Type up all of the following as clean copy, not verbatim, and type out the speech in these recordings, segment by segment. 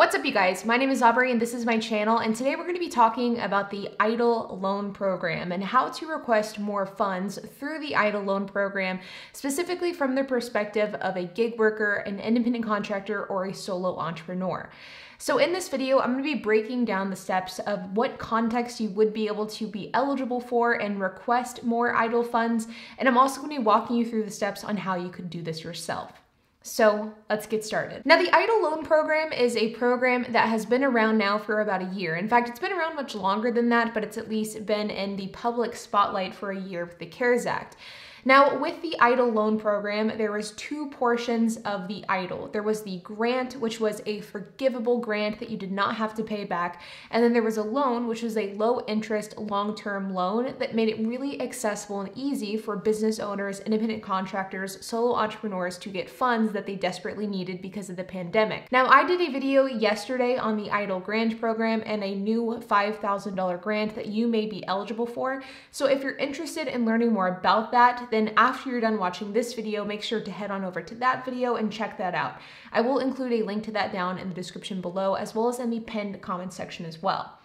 What's up, you guys? My name is Aubrey and this is my channel, and today we're going to be talking about the EIDL loan program and how to request more funds through the EIDL loan program, specifically from the perspective of a gig worker, an independent contractor, or a solo entrepreneur. So in this video, I'm going to be breaking down the steps of what context you would be able to be eligible for and request more EIDL funds, and I'm also going to be walking you through the steps on how you could do this yourself. So let's get started. Now, the EIDL loan program is a program that has been around now for about a year. In fact, it's been around much longer than that, but it's at least been in the public spotlight for a year with the CARES Act. Now, with the EIDL loan program, there was two portions of the EIDL. There was the grant, which was a forgivable grant that you did not have to pay back. And then there was a loan, which was a low interest, long-term loan that made it really accessible and easy for business owners, independent contractors, solo entrepreneurs to get funds that they desperately needed because of the pandemic. Now, I did a video yesterday on the EIDL grant program and a new $5,000 grant that you may be eligible for. So if you're interested in learning more about that, then after you're done watching this video, make sure to head on over to that video and check that out. I will include a link to that down in the description below, as well as in the pinned comment section as well.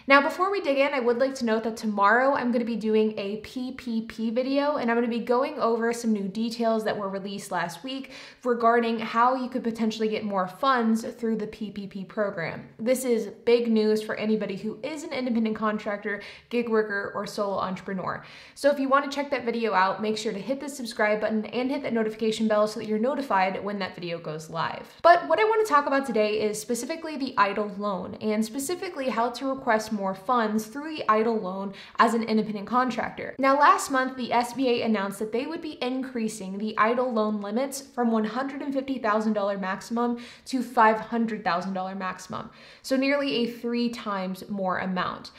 Now, before we dig in, I would like to note that tomorrow I'm going to be doing a PPP video, and I'm going to be going over some new details that were released last week regarding how you could potentially get more funds through the PPP program. This is big news for anybody who is an independent contractor, gig worker, or solo entrepreneur. So if you want to check that video out, make sure to hit the subscribe button and hit that notification bell so that you're notified when that video goes live. But what I want to talk about today is specifically the EIDL loan, and specifically how to request more funds through the EIDL loan as an independent contractor. Now, last month, the SBA announced that they would be increasing the EIDL loan limits from $150,000 maximum to $500,000 maximum. So nearly a 3 times more amount.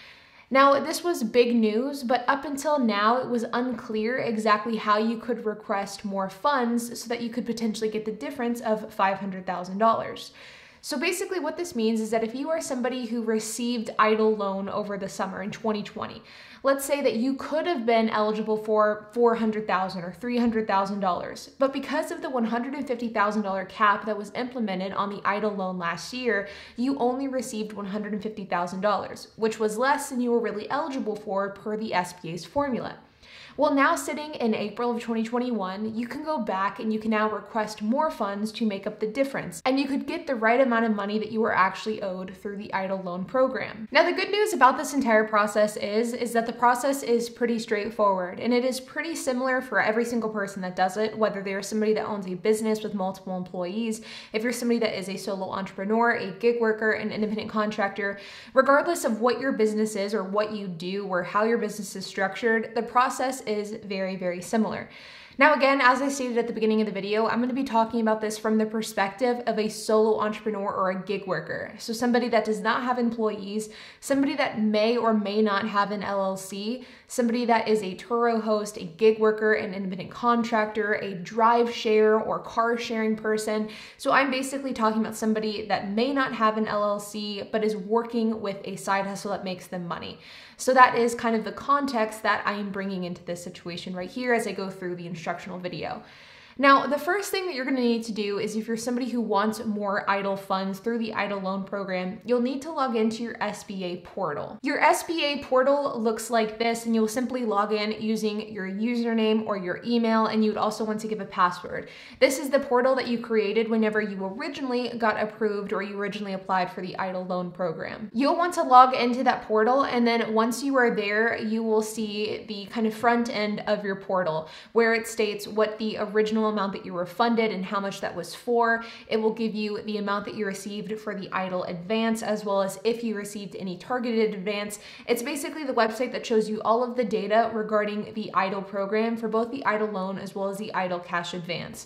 Now, this was big news, but up until now, it was unclear exactly how you could request more funds so that you could potentially get the difference of $500,000. So basically what this means is that if you are somebody who received EIDL loan over the summer in 2020, let's say that you could have been eligible for $400,000 or $300,000, but because of the $150,000 cap that was implemented on the EIDL loan last year, you only received $150,000, which was less than you were really eligible for per the SBA's formula. Well, now sitting in April of 2021, you can go back and you can now request more funds to make up the difference, and you could get the right amount of money that you were actually owed through the EIDL loan program. Now, the good news about this entire process is that the process is pretty straightforward, and it is pretty similar for every single person that does it, whether they're somebody that owns a business with multiple employees, if you're somebody that is a solo entrepreneur, a gig worker, an independent contractor. Regardless of what your business is or what you do or how your business is structured, the process is very, very similar. Now, again, as I stated at the beginning of the video, I'm going to be talking about this from the perspective of a solo entrepreneur or a gig worker. So somebody that does not have employees, somebody that may or may not have an LLC, somebody that is a Turo host, a gig worker, an independent contractor, a drive share or car sharing person. So I'm basically talking about somebody that may not have an LLC, but is working with a side hustle that makes them money. So that is kind of the context that I am bringing into this situation right here as I go through the instructional video. Now, the first thing that you're going to need to do is, if you're somebody who wants more EIDL funds through the EIDL loan program, you'll need to log into your SBA portal. Your SBA portal looks like this, and you'll simply log in using your username or your email, and you would also want to give a password. This is the portal that you created whenever you originally got approved or you originally applied for the EIDL loan program. You'll want to log into that portal, and then once you are there, you will see the kind of front end of your portal where it states what the original amount that you were funded and how much that was for. It will give you the amount that you received for the EIDL advance, as well as if you received any targeted advance. It's basically the website that shows you all of the data regarding the EIDL program for both the EIDL loan as well as the EIDL cash advance.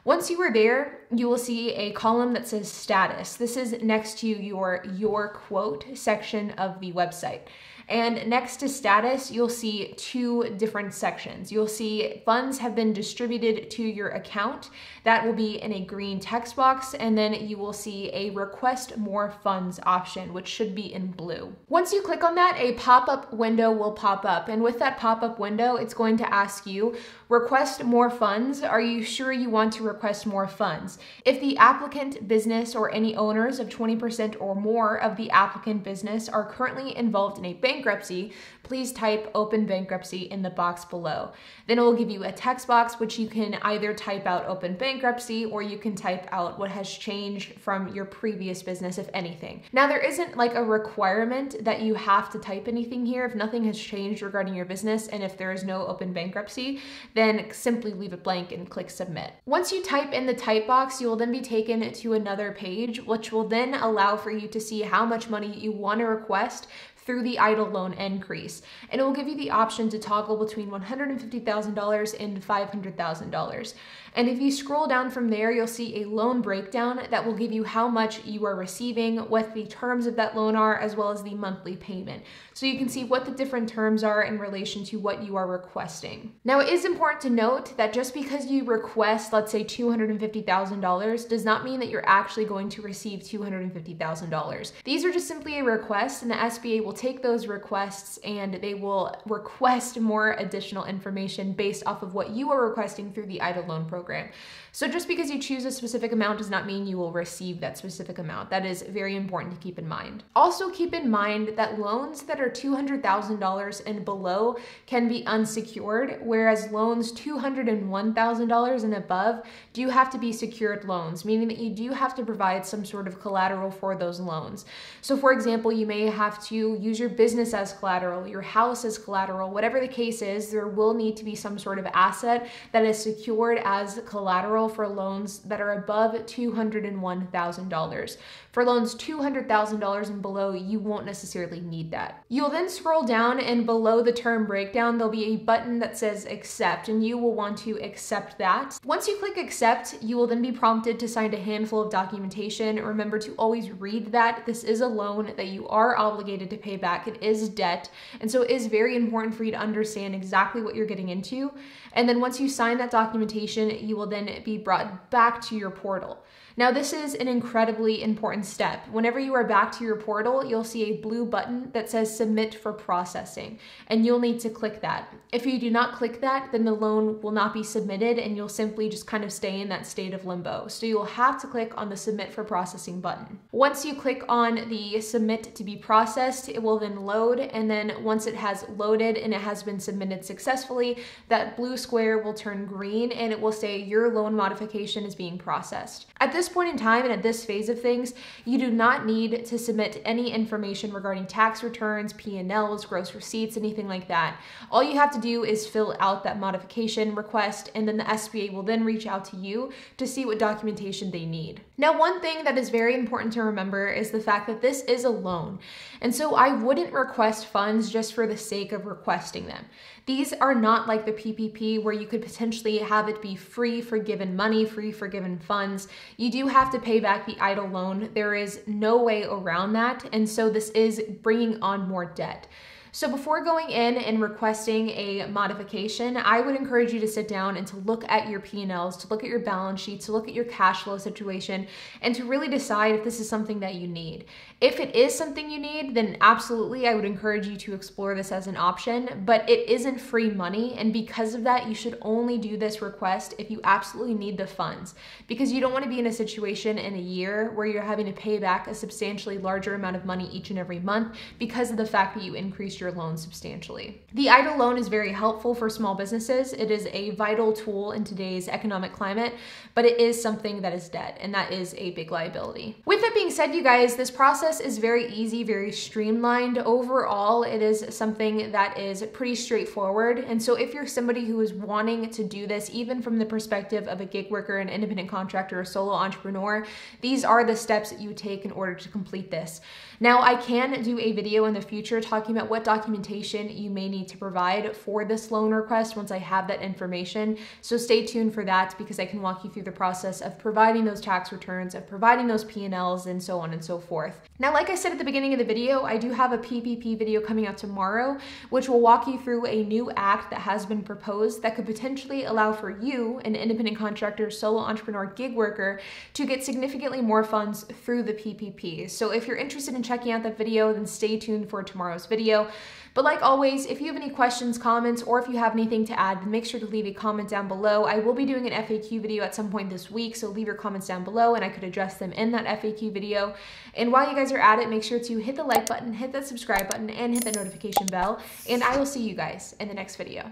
Once you are there, you will see a column that says status. This is next to your quote section of the website. And next to status, you'll see two different sections. You'll see funds have been distributed to your account. That will be in a green text box. And then you will see a request more funds option, which should be in blue. Once you click on that, a pop-up window will pop up. And with that pop-up window, it's going to ask you, request more funds. Are you sure you want to request more funds? If the applicant business or any owners of 20% or more of the applicant business are currently involved in a bankruptcy, please type open bankruptcy in the box below. Then it will give you a text box, which you can either type out open bankruptcy or you can type out what has changed from your previous business, if anything. Now, there isn't like a requirement that you have to type anything here. If nothing has changed regarding your business and if there is no open bankruptcy, then simply leave it blank and click submit. Once you type in the type box, you will then be taken to another page, which will then allow for you to see how much money you want to request through the EIDL loan increase. And it will give you the option to toggle between $150,000 and $500,000. And if you scroll down from there, you'll see a loan breakdown that will give you how much you are receiving, what the terms of that loan are, as well as the monthly payment. So you can see what the different terms are in relation to what you are requesting. Now, it is important to note that just because you request, let's say $250,000, does not mean that you're actually going to receive $250,000. These are just simply a request, and the SBA will take those requests and they will request more additional information based off of what you are requesting through the EIDL loan program. So just because you choose a specific amount does not mean you will receive that specific amount. That is very important to keep in mind. Also keep in mind that loans that are $200,000 and below can be unsecured, whereas loans $201,000 and above do have to be secured loans, meaning that you do have to provide some sort of collateral for those loans. So for example, you may have to use your business as collateral, your house as collateral, whatever the case is, there will need to be some sort of asset that is secured as collateral for loans that are above $201,000. For loans $200,000 and below, you won't necessarily need that. You'll then scroll down, and below the term breakdown, there'll be a button that says accept, and you will want to accept that. Once you click accept, you will then be prompted to sign a handful of documentation. Remember to always read that. This is a loan that you are obligated to pay back. It is debt, and so it is very important for you to understand exactly what you're getting into. And then once you sign that documentation, you will then be brought back to your portal. Now, this is an incredibly important step. Whenever you are back to your portal, you'll see a blue button that says submit for processing, and you'll need to click that. If you do not click that, then the loan will not be submitted and you'll simply just kind of stay in that state of limbo. So you'll have to click on the submit for processing button. Once you click on the submit to be processed, it will then load, and then once it has loaded and it has been submitted successfully, that blue square will turn green and it will say your loan modification is being processed. At this point in time and at this phase of things, you do not need to submit any information regarding tax returns, P&Ls, gross receipts, anything like that. All you have to do is fill out that modification request, and then the SBA will then reach out to you to see what documentation they need. Now, one thing that is very important to remember is the fact that this is a loan, and so I wouldn't request funds just for the sake of requesting them. These are not like the PPP where you could potentially have it be free forgiven money, free forgiven funds. You do have to pay back the EIDL loan. There is no way around that, and so this is bringing on more debt. So before going in and requesting a modification, I would encourage you to sit down and to look at your P&Ls, to look at your balance sheet, to look at your cash flow situation, and to really decide if this is something that you need. If it is something you need, then absolutely I would encourage you to explore this as an option, but it isn't free money, and because of that, you should only do this request if you absolutely need the funds, because you don't want to be in a situation in a year where you're having to pay back a substantially larger amount of money each and every month because of the fact that you increased your loan substantially. The EIDL loan is very helpful for small businesses. It is a vital tool in today's economic climate, but it is something that is debt, and that is a big liability. With that being said, you guys, this process is very easy, very streamlined. Overall, it is something that is pretty straightforward. And so if you're somebody who is wanting to do this, even from the perspective of a gig worker, an independent contractor, or solo entrepreneur, these are the steps that you take in order to complete this. Now, I can do a video in the future talking about what documentation you may need to provide for this loan request once I have that information. So stay tuned for that, because I can walk you through the process of providing those tax returns, of providing those P&Ls, and so on and so forth. Now, like I said at the beginning of the video, I do have a PPP video coming out tomorrow, which will walk you through a new act that has been proposed that could potentially allow for you, an independent contractor, solo entrepreneur, gig worker, to get significantly more funds through the PPP. So if you're interested in checking out that video, then stay tuned for tomorrow's video. But like always, if you have any questions, comments, or if you have anything to add, then make sure to leave a comment down below. I will be doing an FAQ video at some point this week, so leave your comments down below and I could address them in that FAQ video. And while you guys are at it, make sure to hit the like button, hit that subscribe button, and hit the notification bell. And I will see you guys in the next video.